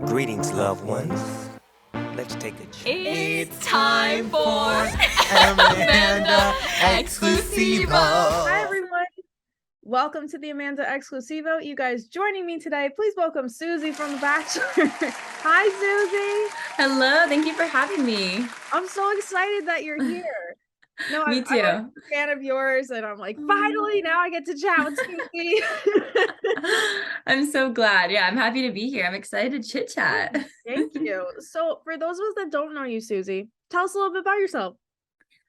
Greetings, loved ones. Let's take a trip. It's time for Amanda Exclusivo. Hi, everyone. Welcome to the Amanda Exclusivo. You guys joining me today, please welcome Susie from The Bachelor. Hi, Susie. Hello, thank you for having me. I'm so excited that you're here. No, Me too. I'm a fan of yours, and I'm like, finally, now I get to chat with Susie. I'm so glad. Yeah, I'm happy to be here. I'm excited to chit chat. Thank you. So, for those of us that don't know you, Susie, tell us a little bit about yourself.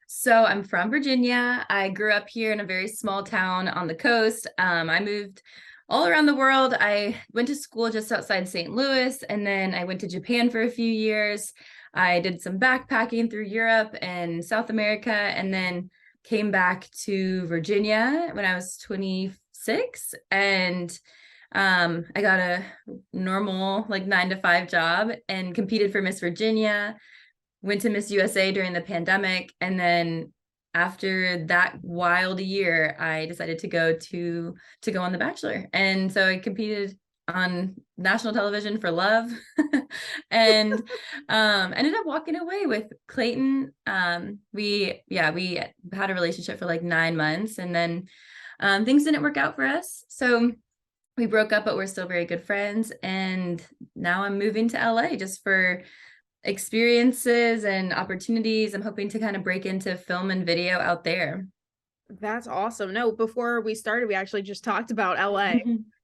So I'm from Virginia. I grew up here in a very small town on the coast. I moved all around the world. I went to school just outside St. Louis, and then I went to Japan for a few years. I did some backpacking through Europe and South America, and then came back to Virginia when I was 26. And I got a normal, like 9 to 5 job and competed for Miss Virginia. Went to Miss USA during the pandemic, and then after that wild year, I decided to go on The Bachelor. And so I competed on national television for love and ended up walking away with Clayton. We had a relationship for like 9 months, and then things didn't work out for us. So we broke up, but we're still very good friends. And now I'm moving to LA just for experiences and opportunities. I'm hoping to kind of break into film and video out there. That's awesome. No, before we started, we actually just talked about LA,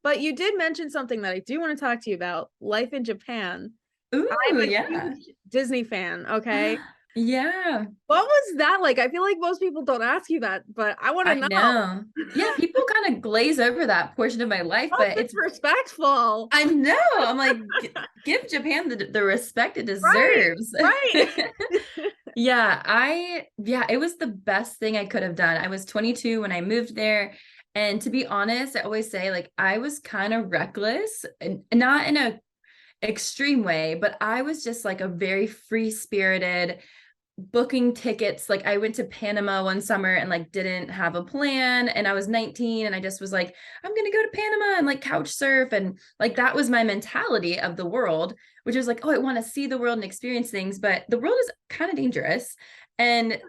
but you did mention something that I do want to talk to you about, life in Japan. Ooh, I'm a yeah. huge Disney fan, okay? Yeah. What was that like? I feel like most people don't ask you that, but I want to know. Yeah, people kind of glaze over that portion of my life, but it's respectful. I know. I'm like, give Japan the respect it deserves. Right. Yeah, it was the best thing I could have done. I was 22 when I moved there. And to be honest, I always say like I was kind of reckless, and not in a extreme way, but I was just like a very free-spirited booking tickets. Like I went to Panama one summer and like didn't have a plan, and I was 19 and I just was like, I'm gonna go to Panama and like couch surf, and like that was my mentality of the world, which is like, oh, I want to see the world and experience things, but the world is kind of dangerous. And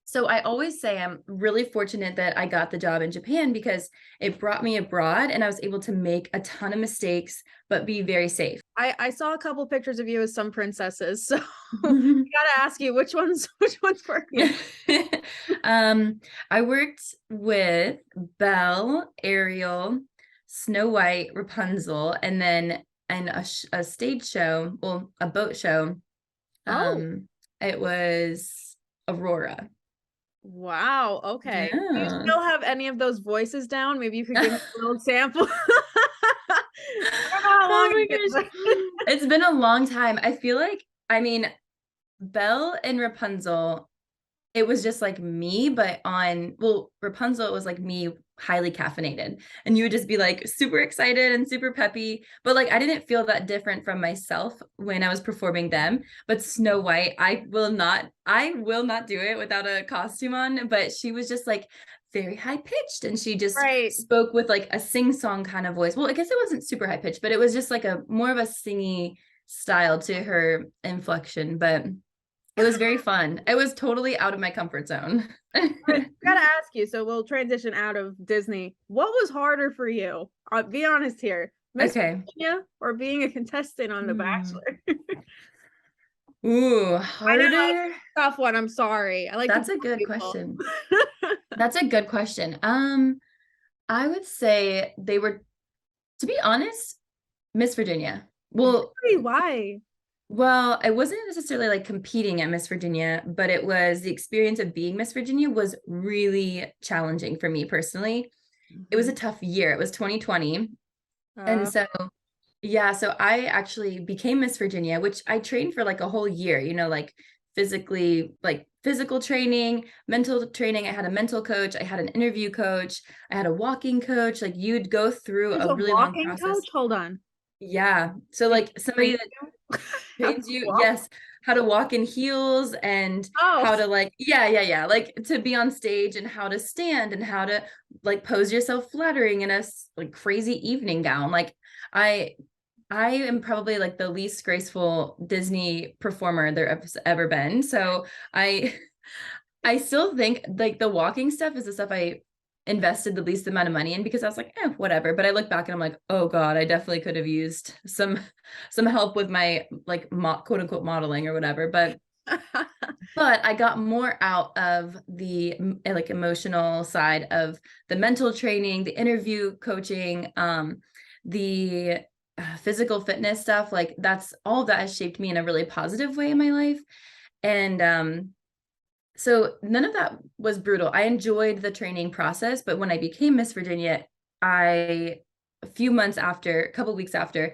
so I always say I'm really fortunate that I got the job in Japan because it brought me abroad and I was able to make a ton of mistakes, but be very safe. I saw a couple pictures of you as some princesses, so I gotta ask you, which ones were you? I worked with Belle, Ariel, Snow White, Rapunzel, and then a stage show, well, a boat show. It was Aurora. Wow. Okay. Do you Yeah. still have any of those voices down? Maybe you could give me a little sample. I don't know how long Oh my gosh. It's been a long time. I feel like, I mean, Belle and Rapunzel, it was just like me, but Rapunzel, it was like me highly caffeinated, and you would just be like super excited and super peppy, but like I didn't feel that different from myself when I was performing them. But Snow White, I will not do it without a costume on, but she was just like very high pitched, and she just spoke with like a sing-song kind of voice. Well, I guess it wasn't super high pitched, but it was just like a more of a singy style to her inflection. But it was very fun. It was totally out of my comfort zone. I gotta ask you, so we'll transition out of Disney. What was harder for you? Be honest here. Miss Virginia or being a contestant on The Bachelor? Ooh, harder. Tough one. I'm sorry. That's a good question. That's a good question. I would say they were, to be honest, Miss Virginia. Well, why? Well, I wasn't necessarily like competing at Miss Virginia, but it was the experience of being Miss Virginia was really challenging for me personally. It was a tough year. It was 2020. And so, yeah, so I actually became Miss Virginia, which I trained for like a whole year, like physically, like physical training, mental training. I had a mental coach. I had an interview coach. I had a walking coach. Like you'd go through a really long process. Coach? Hold on. Yeah. So like somebody that trains you, yes, how to walk in heels and how to like, like to be on stage and how to stand and how to like pose yourself flattering in a like crazy evening gown. Like I am probably like the least graceful Disney performer there's ever been. So I still think like the walking stuff is the stuff I invested the least amount of money in, because I was like, whatever. But I look back and I'm like, oh God, I definitely could have used some help with my like quote unquote modeling or whatever. But I got more out of the like emotional side of the mental training, the interview coaching, the physical fitness stuff. Like that's all of that has shaped me in a really positive way in my life. And so none of that was brutal. I enjoyed the training process, but when I became Miss Virginia, a couple weeks after,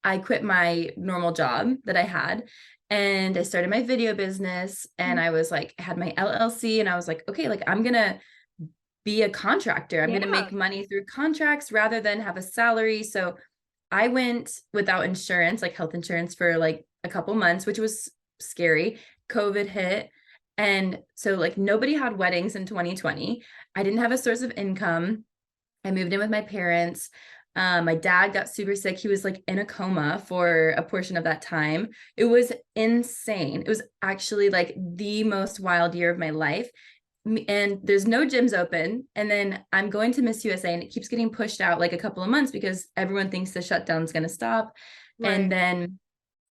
I quit my normal job that I had, and I started my video business, and I was like, I had my LLC, and I was like, okay, like I'm going to be a contractor. I'm going to make money through contracts rather than have a salary. So I went without insurance, like health insurance, for like a couple months, which was scary. COVID hit. And so like nobody had weddings in 2020. I didn't have a source of income. I moved in with my parents. My dad got super sick. He was like in a coma for a portion of that time. It was insane. It was actually like the most wild year of my life. And there's no gyms open. And then I'm going to Miss USA, and it keeps getting pushed out like a couple of months because everyone thinks the shutdown is going to stop. Right. And then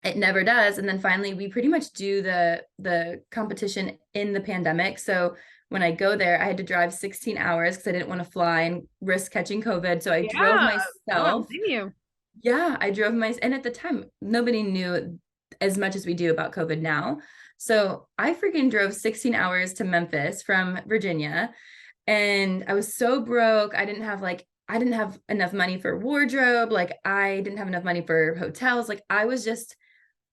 it never does. And then finally we pretty much do the competition in the pandemic. So when I go there, I had to drive 16 hours because I didn't want to fly and risk catching COVID. So I drove myself. I drove and at the time, nobody knew as much as we do about COVID now. So I freaking drove 16 hours to Memphis from Virginia, and I was so broke. I didn't have enough money for wardrobe. Like I didn't have enough money for hotels. Like I was just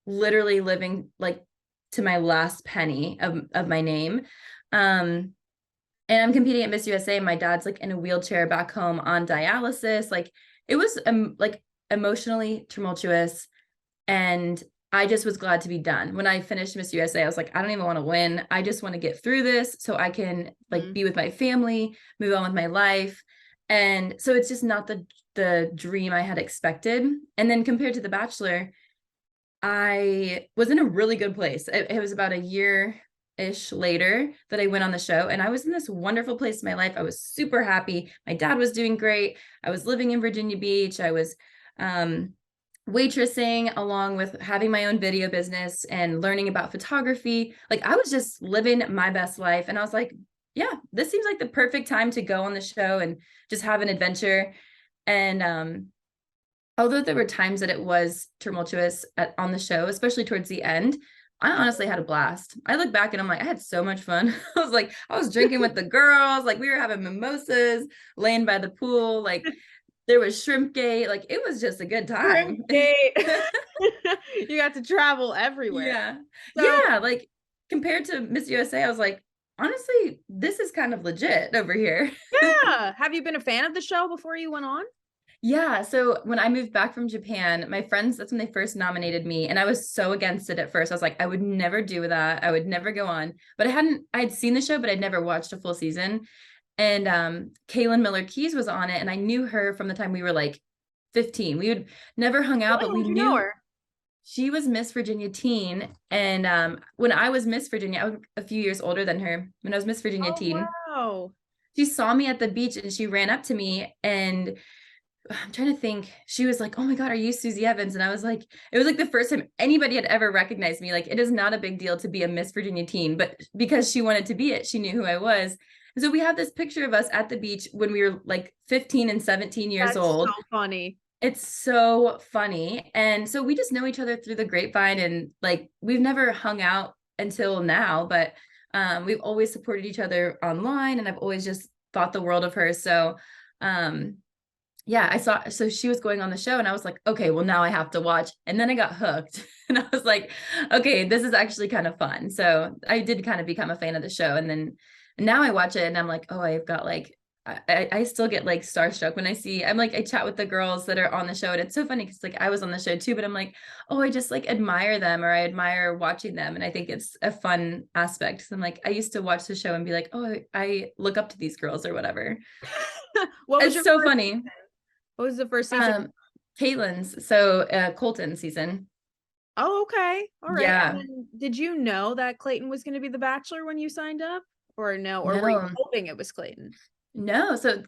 literally living like to my last penny of my name. And I'm competing at Miss USA. My dad's like in a wheelchair back home on dialysis. Like it was like emotionally tumultuous, and I just was glad to be done. When I finished Miss USA, I was like, I don't even want to win. I just want to get through this so I can like be with my family, move on with my life. And so it's just not the dream I had expected. And then compared to The Bachelor, I was in a really good place. It was about a year-ish later that I went on the show, and I was in this wonderful place in my life. I was super happy. My dad was doing great. I was living in Virginia Beach. I was waitressing along with having my own video business and learning about photography. Like I was just living my best life. And I was like, yeah, this seems like the perfect time to go on the show and just have an adventure. And although there were times that it was tumultuous on the show, especially towards the end, I honestly had a blast. I look back and I'm like, I had so much fun. I was drinking with the girls, like we were having mimosas, laying by the pool, like there was shrimp gate, like it was just a good time. You got to travel everywhere. Yeah, like compared to Miss USA, I was like, honestly, this is kind of legit over here. Yeah. Have you been a fan of the show before you went on? Yeah. So when I moved back from Japan, my friends, that's when they first nominated me. And I was so against it at first. I was like, I would never do that. I would never go on. But I'd seen the show, but I'd never watched a full season. And Kaylin Miller-Keys was on it. And I knew her from the time we were like 15. We would never hung out, but we knew her. She was Miss Virginia teen. And when I was Miss Virginia, I was a few years older than her. When I was Miss Virginia teen, wow. She saw me at the beach and she ran up to me, and I'm trying to think. She was like, oh my God, are you Susie Evans? And I was like, it was like the first time anybody had ever recognized me. Like, it is not a big deal to be a Miss Virginia teen, but because she wanted to be it, she knew who I was. And so we have this picture of us at the beach when we were like 15 and 17 years old. That's so funny. It's so funny. And so we just know each other through the grapevine, and like, we've never hung out until now, but we've always supported each other online, and I've always just thought the world of her. So, yeah, so she was going on the show, and I was like, okay, well now I have to watch. And then I got hooked and I was like, okay, this is actually kind of fun. So I did kind of become a fan of the show. And then now I watch it and I'm like, oh, I've got like, I still get like starstruck when I chat with the girls that are on the show. And it's so funny because like I was on the show too, but I'm like, oh, I just like admire them, or I admire watching them. And I think it's a fun aspect. So I'm like, I used to watch the show and be like, oh, I look up to these girls or whatever. It's so funny. What was the first season? Caitlin's, so Colton season. Oh, okay. All right. Yeah. And then did you know that Clayton was going to be the Bachelor when you signed up? Or no? Or were you No. hoping it was Clayton? No. So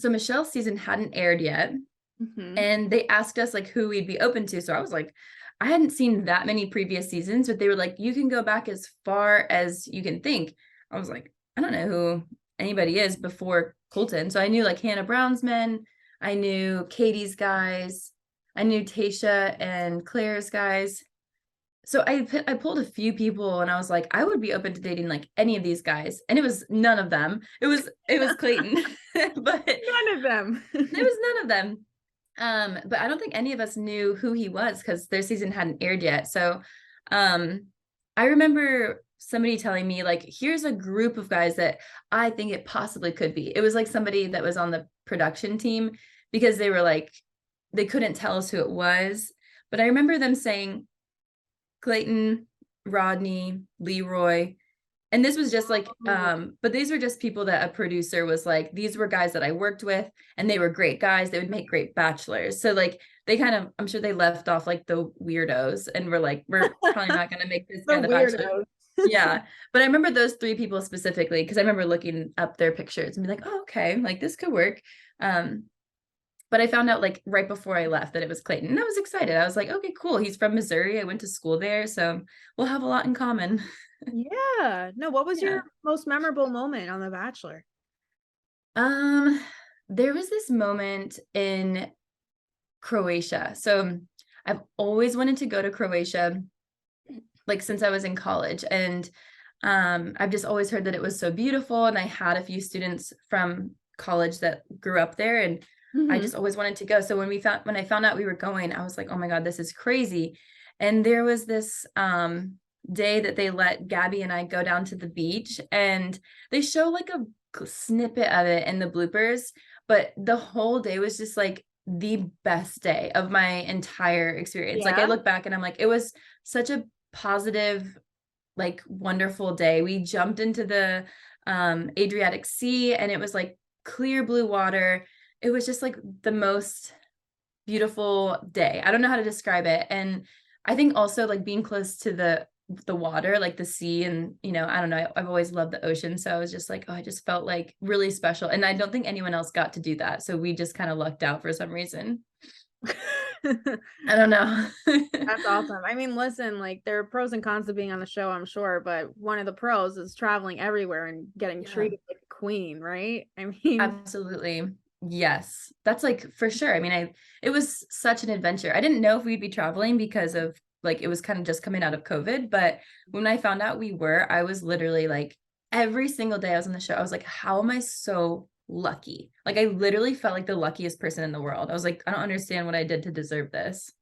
Michelle's season hadn't aired yet. Mm-hmm. And they asked us like who we'd be open to. So I was like, I hadn't seen that many previous seasons, but they were like, you can go back as far as you can think. I was like, I don't know who anybody is before Colton. So I knew like Hannah Brown's men. I knew Katie's guys. I knew Tasha and Claire's guys. So I pulled a few people and I was like, I would be open to dating like any of these guys. And it was none of them. It was Clayton, but None of them. it was none of them. But I don't think any of us knew who he was because their season hadn't aired yet. So I remember somebody telling me like, here's a group of guys that I think it possibly could be. It was like somebody that was on the production team because they were like, they couldn't tell us who it was. But I remember them saying Clayton, Rodney, Leroy. And this was just like, but these were just people that a producer was like, these were guys that I worked with and they were great guys. They would make great bachelors. So like, they kind of, I'm sure they left off like the weirdos and were like, we're probably not going to make this guy the bachelor. Yeah. But I remember those three people specifically, because I remember looking up their pictures and be like, oh, okay, like this could work. But I found out like right before I left that it was Clayton and I was excited. I was like, okay, cool. He's from Missouri. I went to school there. So we'll have a lot in common. Yeah. No, what was your most memorable moment on The Bachelor? There was this moment in Croatia. So I've always wanted to go to Croatia, like since I was in college. And I've just always heard that it was so beautiful. And I had a few students from college that grew up there and I just always wanted to go. So when I found out we were going, I was like, oh my God, this is crazy. And there was this day that they let Gabby and I go down to the beach and they show like a snippet of it in the bloopers, but the whole day was just like the best day of my entire experience. Like I look back and I'm like, it was such a positive, like wonderful day. We jumped into the Adriatic Sea and it was like clear blue water. It was just like the most beautiful day. I don't know how to describe it. And I think also like being close to the water, like the sea, and you know, I don't know, I've always loved the ocean. So I was just like, oh, I just felt like really special. And I don't think anyone else got to do that. So we just kind of lucked out for some reason. I don't know. That's awesome. I mean, listen, like there are pros and cons to being on the show, I'm sure, but one of the pros is traveling everywhere and getting treated like a queen, right? I mean, absolutely. Yes, that's like for sure. I mean, it was such an adventure. I didn't know if we'd be traveling because of like, it was kind of just coming out of COVID. But when I found out we were, I was literally like, every single day I was on the show, I was like, how am I so lucky? Like, I literally felt like the luckiest person in the world. I was like, I don't understand what I did to deserve this.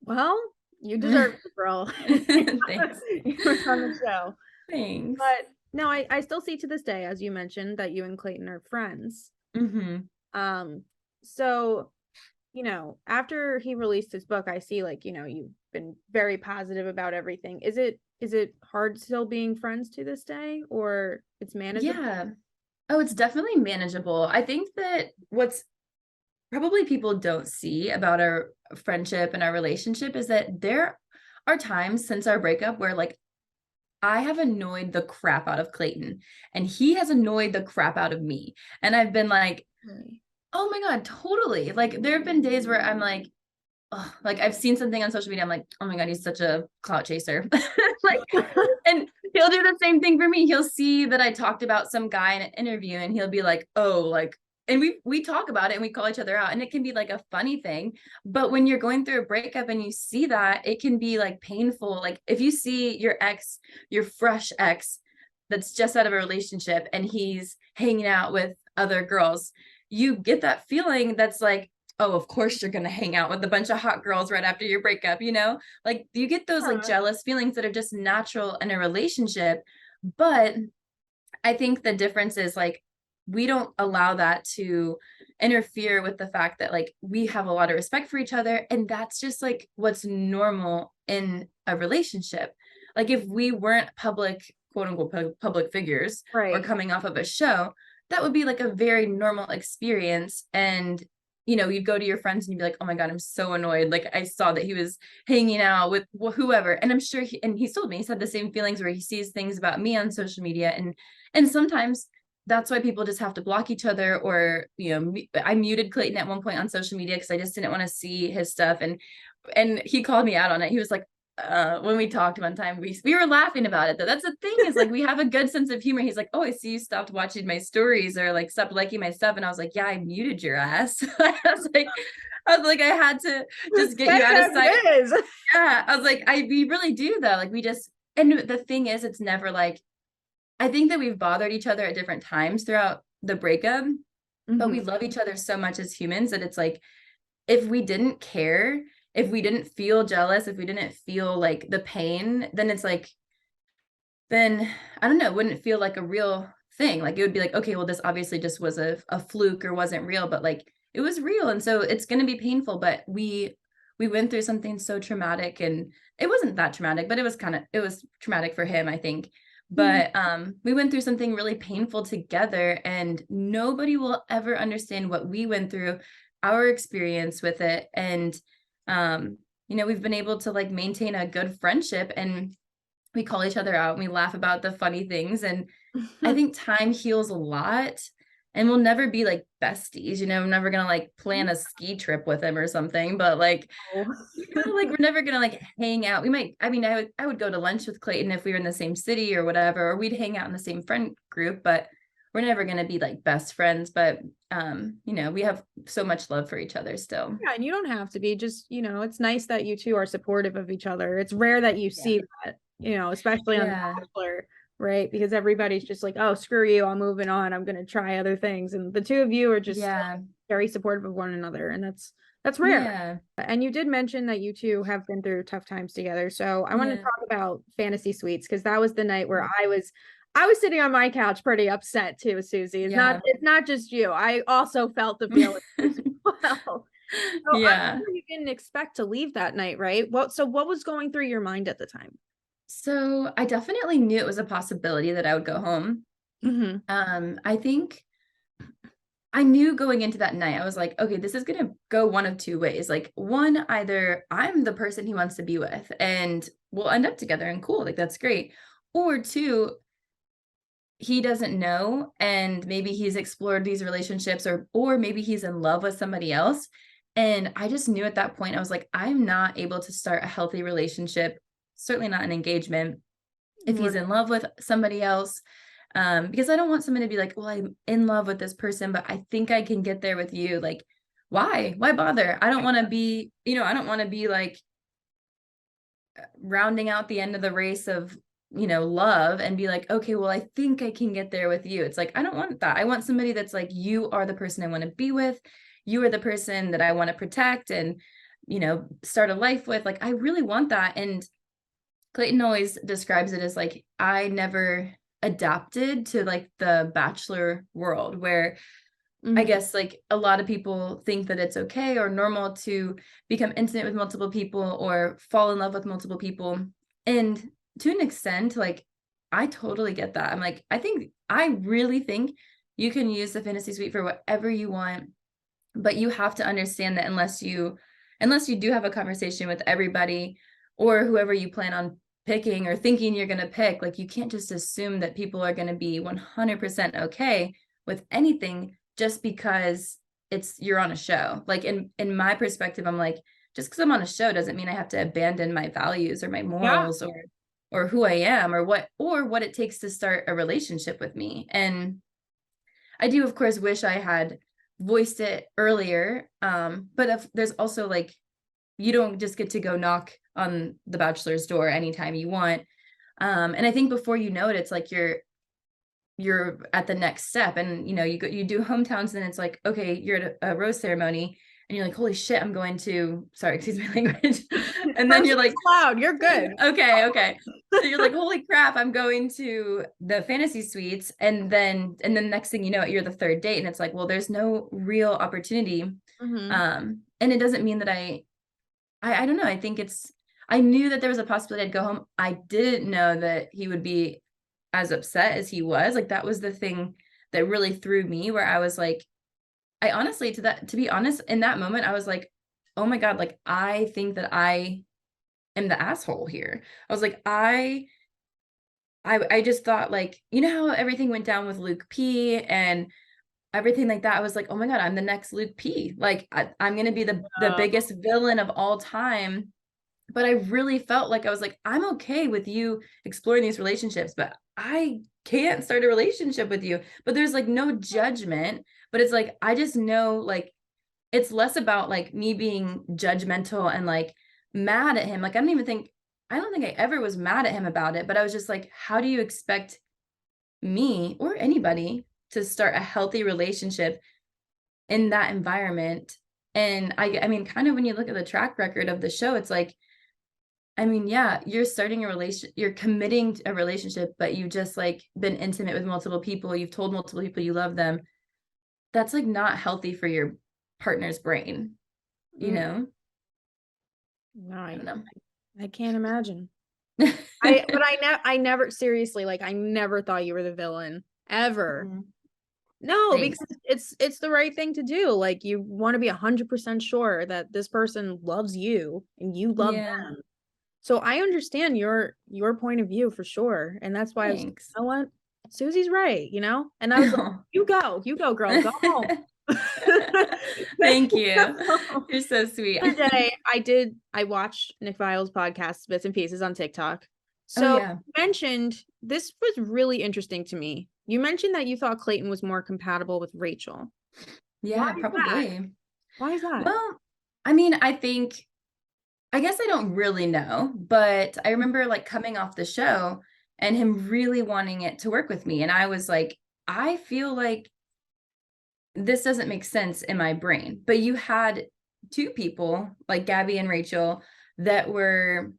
Well, you deserve it, girl. Thanks. You were on the show. Thanks. But no, I still see to this day, as you mentioned, that you and Clayton are friends. So, you know, after he released his book, I see like, you know, you've been very positive about everything. Is it hard still being friends to this day, or it's manageable? Yeah. Oh, it's definitely manageable. I think that what's probably people don't see about our friendship and our relationship is that there are times since our breakup where like I have annoyed the crap out of Clayton and he has annoyed the crap out of me. And I've been like, oh my God, totally. Like there have been days where I'm like, oh, like I've seen something on social media. I'm like, oh my God, he's such a clout chaser. Like, and he'll do the same thing for me. He'll see that I talked about some guy in an interview and he'll be like, oh, like, and we talk about it and we call each other out and it can be like a funny thing. But when you're going through a breakup and you see that, it can be like painful. Like if you see your ex, your fresh ex that's just out of a relationship and he's hanging out with other girls, you get that feeling that's like, oh, of course you're going to hang out with a bunch of hot girls right after your breakup, you know, like you get those like jealous feelings that are just natural in a relationship. But I think the difference is like, we don't allow that to interfere with the fact that like we have a lot of respect for each other. And that's just like what's normal in a relationship. Like if we weren't public, quote unquote, public figures or coming off of a show, that would be like a very normal experience. And you'd go to your friends and you'd be like, oh my God, I'm so annoyed. Like I saw that he was hanging out with whoever. And I'm sure he's told me, he's had the same feelings where he sees things about me on social media. And sometimes that's why people just have to block each other, or, I muted Clayton at one point on social media because I just didn't want to see his stuff. And he called me out on it. He was like, when we talked one time, we were laughing about it though. That's the thing, is like, we have a good sense of humor. He's like, oh, I see you stopped watching my stories, or like stopped liking my stuff. And I was like, yeah, I muted your ass. I was like, I had to just get you out of sight. Yeah. I was like, we really do though. Like and the thing is, it's never like, I think that we've bothered each other at different times throughout the breakup, but we love each other so much as humans that it's like, if we didn't care, if we didn't feel jealous, if we didn't feel like the pain, then it's like, then I don't know, it wouldn't feel like a real thing. Like it would be like, okay, well, this obviously just was a fluke or wasn't real, but like it was real. And so it's going to be painful, but we went through something so traumatic, and it wasn't that traumatic, but it was traumatic for him, I think. But we went through something really painful together, and nobody will ever understand what we went through, our experience with it. And we've been able to like maintain a good friendship, and we call each other out and we laugh about the funny things. And I think time heals a lot, and we'll never be like besties, I'm never gonna like plan a ski trip with him or something, but like, like we're never gonna like hang out. We might, I would go to lunch with Clayton if we were in the same city or whatever, or we'd hang out in the same friend group, but we're never going to be like best friends. But we have so much love for each other still. Yeah, and you don't have to be. Just, it's nice that you two are supportive of each other. It's rare that you see that, especially on The Bachelor, right? Because everybody's just like, oh, screw you, I'm moving on, I'm going to try other things. And the two of you are just very supportive of one another, and that's rare. And you did mention that you two have been through tough times together. So I want to talk about Fantasy Suites, because that was the night where I was sitting on my couch pretty upset too, Susie. It's not just you. I also felt the feeling as well. So I'm sure you didn't expect to leave that night, right? What was going through your mind at the time? So I definitely knew it was a possibility that I would go home. I think I knew going into that night, I was like, okay, this is going to go one of two ways. Like, one, either I'm the person he wants to be with and we'll end up together and cool, like that's great. Or two, he doesn't know, and maybe he's explored these relationships, or maybe he's in love with somebody else. And I just knew at that point, I was like, I'm not able to start a healthy relationship, certainly not an engagement, if he's in love with somebody else. Because I don't want someone to be like, well, I'm in love with this person, but I think I can get there with you. Like, why bother? I don't want to be, I don't want to be like rounding out the end of the race of love and be like, okay, well, I think I can get there with you. It's like, I don't want that. I want somebody that's like, you are the person I want to be with. You are the person that I want to protect and, start a life with. Like, I really want that. And Clayton always describes it as like, I never adapted to like the Bachelor world, where I guess like a lot of people think that it's okay or normal to become intimate with multiple people or fall in love with multiple people. And to an extent, like, I totally get that. I'm like, I really think you can use the fantasy suite for whatever you want, but you have to understand that unless you do have a conversation with everybody or whoever you plan on picking or thinking you're going to pick, like, you can't just assume that people are going to be 100% okay with anything just because you're on a show. Like, in my perspective, I'm like, just because I'm on a show doesn't mean I have to abandon my values or my morals or who I am or what it takes to start a relationship with me. And I do, of course, wish I had voiced it earlier. But if there's also like, you don't just get to go knock on the Bachelor's door anytime you want. And I think before you know it, it's like you're at the next step, and you do hometowns, and it's like, okay, you're at a rose ceremony and you're like, holy shit, I'm going to, sorry, excuse my language. And then you're like, loud, you're good. Okay. So you're like, holy crap, I'm going to the fantasy suites. And then next thing you know, you're the third date. And it's like, well, there's no real opportunity. And it doesn't mean that I don't know. I think I knew that there was a possibility I'd go home. I didn't know that he would be as upset as he was. Like, that was the thing that really threw me, where I was like, I honestly, to be honest, in that moment, I was like, oh my God, like, I think that I am the asshole here. I was like, I just thought, like, you know how everything went down with Luke P and everything like that. I was like, oh my God, I'm the next Luke P. Like, I'm going to be the biggest villain of all time. But I really felt like I was like, I'm okay with you exploring these relationships, but I can't start a relationship with you. But there's like no judgment, but it's like, I just know, like, it's less about like me being judgmental and like mad at him. Like, I don't think I ever was mad at him about it, but I was just like, how do you expect me or anybody to start a healthy relationship in that environment? And I mean, kind of when you look at the track record of the show, it's like, I mean, yeah, you're starting a you're committing to a relationship, but you've just like been intimate with multiple people. You've told multiple people you love them. That's like not healthy for your partner's brain, you know? No, I don't know. I can't imagine. I never seriously, like, I never thought you were the villain ever. Mhm. No, Thanks. because it's the right thing to do. Like, you want to be 100% sure that this person loves you and you love them. So I understand your point of view for sure. And that's why I was like, Thanks. you know what? Susie's right, you know? And I was like, you go, girl, go home. Thank you. You're so sweet. The other day, I watched Nick Viall's podcast, Bits and Pieces, on TikTok. Oh, So yeah. you mentioned, this was really interesting to me. You mentioned that you thought Clayton was more compatible with Rachel. Yeah, Why is that? probably. Why is that? Well, I mean, I guess I don't really know, but I remember like coming off the show and him really wanting it to work with me. And I was like, I feel like this doesn't make sense in my brain. But you had two people like Gabby and Rachel that were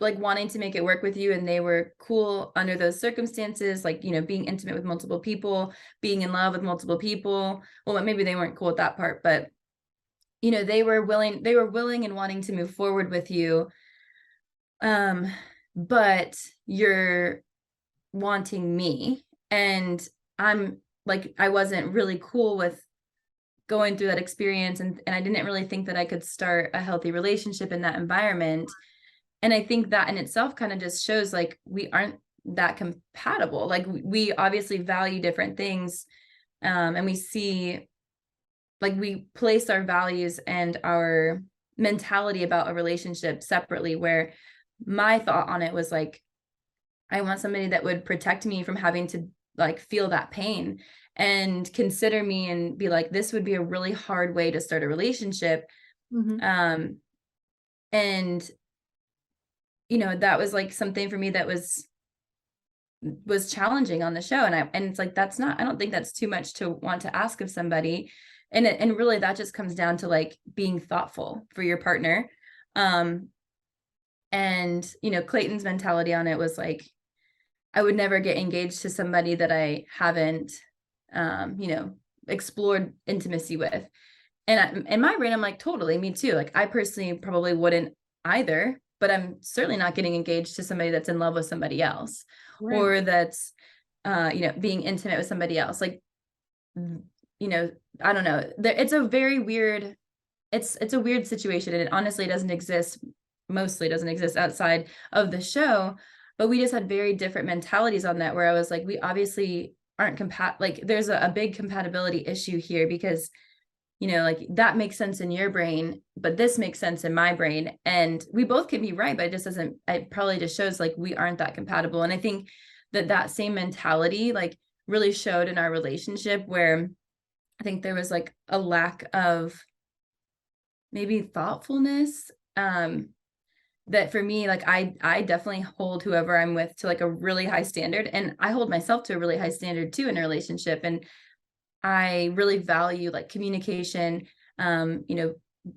like wanting to make it work with you, and they were cool under those circumstances, like, you know, being intimate with multiple people, being in love with multiple people. Well, maybe they weren't cool with that part, but you know, they were willing and wanting to move forward with you. But you're wanting me, and I'm like, I wasn't really cool with going through that experience, and I didn't really think that I could start a healthy relationship in that environment. And I think that in itself kind of just shows like we aren't that compatible. Like, we obviously value different things, and we see, like, we place our values and our mentality about a relationship separately, where my thought on it was like, I want somebody that would protect me from having to like feel that pain and consider me and be like, this would be a really hard way to start a relationship. And you know, that was like something for me that was challenging on the show. And it's like, that's not, I don't think that's too much to want to ask of somebody. And really that just comes down to like being thoughtful for your partner. And you know, Clayton's mentality on it was like, I would never get engaged to somebody that I haven't, you know, explored intimacy with. And in my brain, I'm like, totally, me too. Like, I personally probably wouldn't either, but I'm certainly not getting engaged to somebody that's in love with somebody else, Right. or that's, you know, being intimate with somebody else. Like, you know, I don't know. It's a very weird, it's a weird situation. And it honestly doesn't exist, mostly doesn't exist outside of the show. But we just had very different mentalities on that, where I was like, we obviously aren't like, there's a big compatibility issue here, because you know, like, that makes sense in your brain, but this makes sense in my brain. And we both can be right, but it just doesn't, it probably just shows like we aren't that compatible. And I think that same mentality like really showed in our relationship, where I think there was like a lack of maybe thoughtfulness. That for me, like, I definitely hold whoever I'm with to like a really high standard, and I hold myself to a really high standard too in a relationship. And I really value like communication, you know,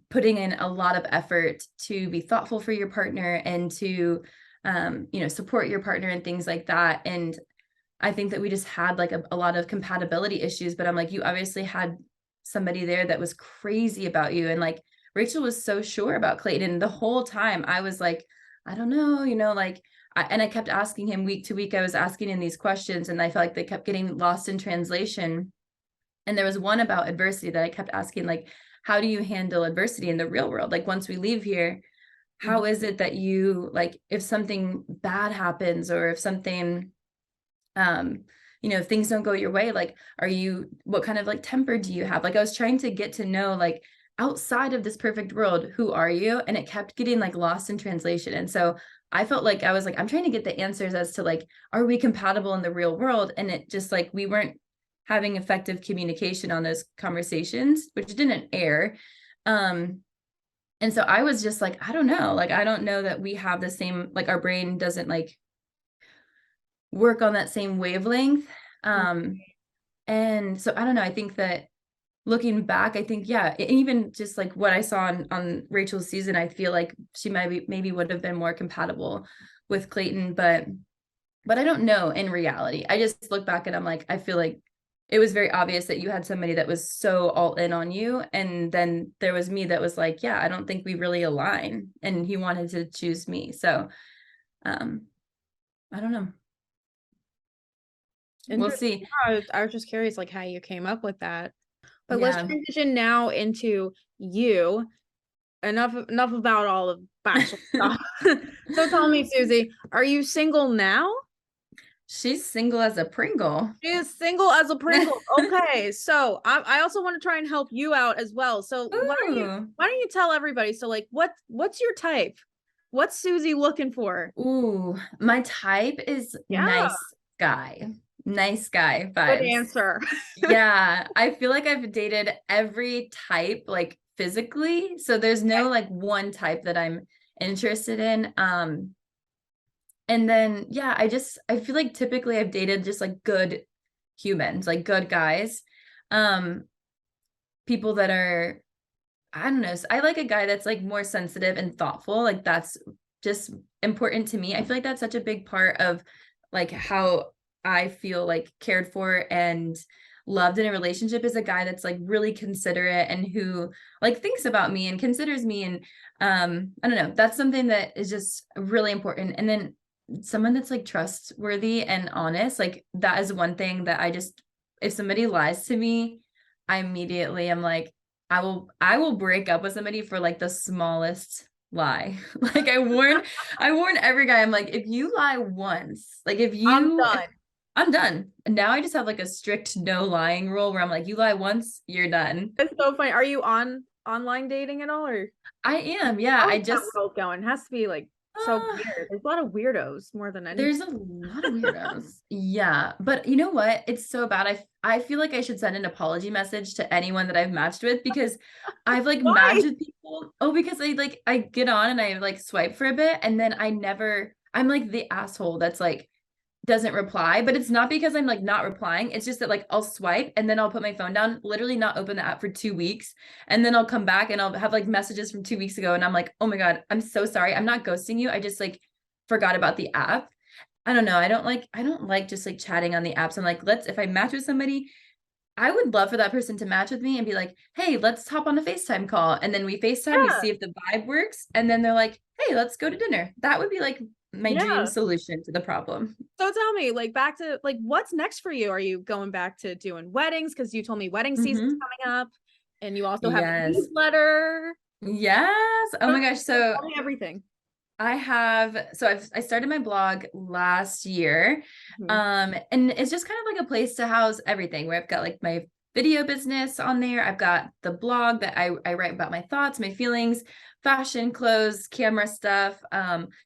putting in a lot of effort to be thoughtful for your partner and to, you know, support your partner and things like that. And I think that we just had like a lot of compatibility issues, but I'm like, you obviously had somebody there that was crazy about you. And like, Rachel was so sure about Clayton. The whole time I was like, I don't know, you know, like, and I kept asking him week to week. I was asking him these questions, and I felt like they kept getting lost in translation. And there was one about adversity that I kept asking, like, how do you handle adversity in the real world? Like, once we leave here, how is it that you, like, if something bad happens, or if something, if things don't go your way, like, what kind of like temper do you have? Like, I was trying to get to know, like, outside of this perfect world, who are you? And it kept getting like lost in translation. And so I felt like I was like, I'm trying to get the answers as to like, are we compatible in the real world? And it just like, we weren't having effective communication on those conversations, which didn't air. And so I was just like, I don't know. Like, I don't know that we have the same, like, our brain doesn't like work on that same wavelength. And so I don't know. I think that looking back, I think, yeah, even just like what I saw on Rachel's season, I feel like she maybe would have been more compatible with Clayton, but I don't know in reality. I just look back and I'm like, I feel like it was very obvious that you had somebody that was so all in on you. And then there was me that was like, yeah, I don't think we really align. And he wanted to choose me. So I don't know. We'll see. I was just curious, like, how you came up with that. But let's transition now into you. Enough about all of Bachelor stuff. So tell me, Susie, are you single now? She's single as a Pringle. She is single as a Pringle. Okay, so I also want to try and help you out as well. So why don't you tell everybody? So like, what's your type? What's Susie looking for? Ooh, my type is nice guy vibes. Good answer. Yeah, I feel like I've dated every type, like physically. So there's no like one type that I'm interested in. And then, yeah, I feel like typically I've dated just like good humans, like good guys, people that are, I don't know. I like a guy that's like more sensitive and thoughtful. Like that's just important to me. I feel like that's such a big part of like how I feel like cared for and loved in a relationship, is a guy that's like really considerate and who like thinks about me and considers me. And I don't know, that's something that is just really important. And then someone that's like trustworthy and honest, like that is one thing that if somebody lies to me, I immediately am like, I will break up with somebody for like the smallest lie. Like I warn every guy, I'm like, if you lie once, like I'm done. And now I just have like a strict no lying rule where I'm like, you lie once, you're done. It's so funny. Are you online dating at all, or? I am, yeah. How's that world going? It has to be like so weird. There's a lot of weirdos more than anything. There's a lot of weirdos. Yeah. But you know what? It's so bad. I feel like I should send an apology message to anyone that I've matched with, because I've like matched with people. Oh, because I get on and I like swipe for a bit, and then I'm like the asshole that's like doesn't reply. But it's not because I'm like not replying. It's just that like I'll swipe and then I'll put my phone down, literally not open the app for 2 weeks. And then I'll come back and I'll have like messages from 2 weeks ago. And I'm like, oh my God, I'm so sorry. I'm not ghosting you. I just like forgot about the app. I don't know. I don't like just like chatting on the apps. I'm like, if I match with somebody, I would love for that person to match with me and be like, hey, let's hop on a FaceTime call. And then we FaceTime, we see if the vibe works. And then they're like, hey, let's go to dinner. That would be like my dream solution to the problem. So tell me, like, back to like, what's next for you? Are you going back to doing weddings? Because you told me wedding season's coming up, and you also have a newsletter. Yes. Oh my gosh. So tell me everything. I started my blog last year. And it's just kind of like a place to house everything, where I've got like my video business on there. I've got the blog that I write about my thoughts, my feelings, fashion, clothes, camera stuff,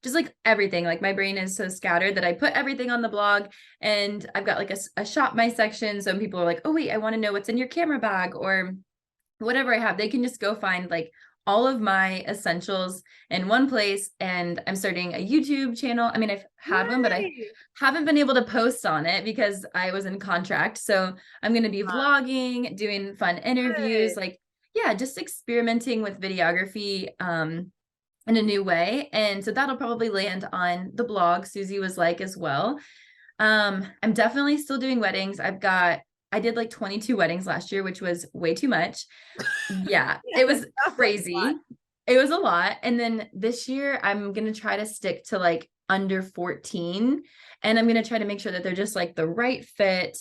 just like everything. Like my brain is so scattered that I put everything on the blog. And I've got like a shop my section. So people are like, oh wait, I want to know what's in your camera bag or whatever I have. They can just go find like all of my essentials in one place. And I'm starting a YouTube channel. I mean, I've had one, but I haven't been able to post on it because I was in contract. So I'm going to be vlogging, doing fun interviews, like, yeah, just experimenting with videography in a new way. And so that'll probably land on the blog, Susie Was Like, as well. I'm definitely still doing weddings. I did like 22 weddings last year, which was way too much. Yeah, it was crazy. It was a lot. And then this year I'm going to try to stick to like under 14, and I'm going to try to make sure that they're just like the right fit.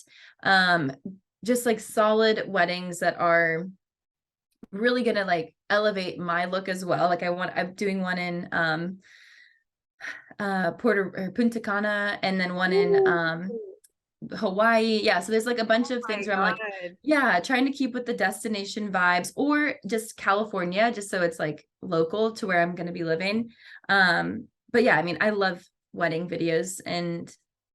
just like solid weddings that are really gonna like elevate my look as well. Like I'm doing one in Punta Cana, and then one in Hawaii. Yeah, so there's like a bunch of things where I'm like, yeah, trying to keep with the destination vibes, or just California, just so it's like local to where I'm going to be living. But yeah, I mean, I love wedding videos, and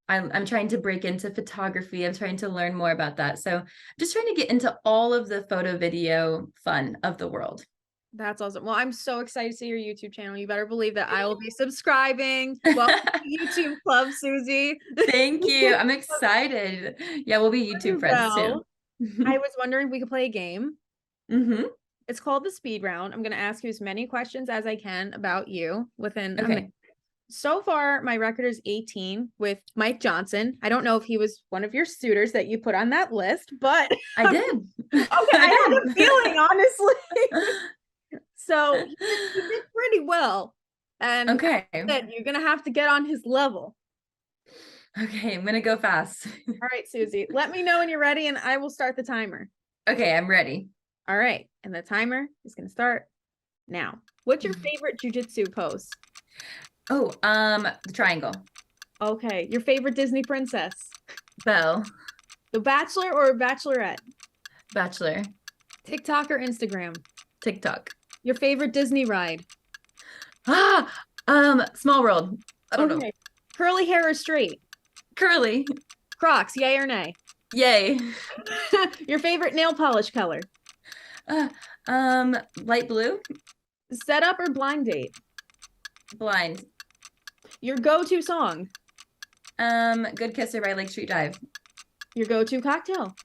I'm trying to break into photography. I'm trying to learn more about that. So just trying to get into all of the photo video fun of the world. That's awesome. Well, I'm so excited to see your YouTube channel. You better believe that I will be subscribing. Welcome to YouTube Club, Susie. Thank you. I'm excited. Yeah, we'll be YouTube friends too. I was wondering if we could play a game. Mm-hmm. It's called the speed round. I'm going to ask you as many questions as I can about you within a minute. So far, my record is 18 with Mike Johnson. I don't know if he was one of your suitors that you put on that list, but I did. Okay, I had a feeling, honestly. So he did pretty well. And okay, you're going to have to get on his level. Okay, I'm going to go fast. All right, Susie, let me know when you're ready and I will start the timer. Okay, I'm ready. All right, and the timer is going to start now. What's your favorite jujitsu pose? Oh, the triangle. Okay, your favorite Disney princess? Belle. The Bachelor or Bachelorette? Bachelor. TikTok or Instagram? TikTok. Your favorite Disney ride? Small World. I don't know. Curly hair or straight? Curly. Crocs, yay or nay? Yay. Your favorite nail polish color? Light blue. Set up or blind date? Blind. Your go-to song? Good Kisser by Lake Street Dive. Your go-to cocktail?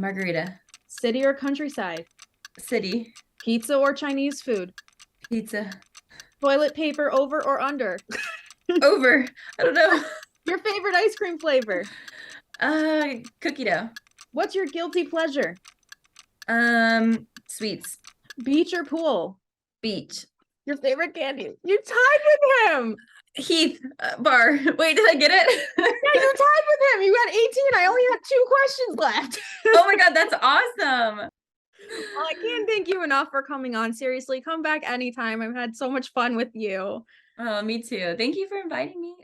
Margarita. City or countryside? City. Pizza or Chinese food? Pizza. Toilet paper over or under? Over. I don't know. Your favorite ice cream flavor? Cookie dough. What's your guilty pleasure? Sweets. Beach or pool? Beach. Your favorite candy? You tied with him. Heath bar. Wait, did I get it? Yeah, you tied with him. You had 18. I only have 2 questions left. Oh my God, that's awesome. Well, I can't thank you enough for coming on. Seriously, come back anytime. I've had so much fun with you. Oh, me too. Thank you for inviting me.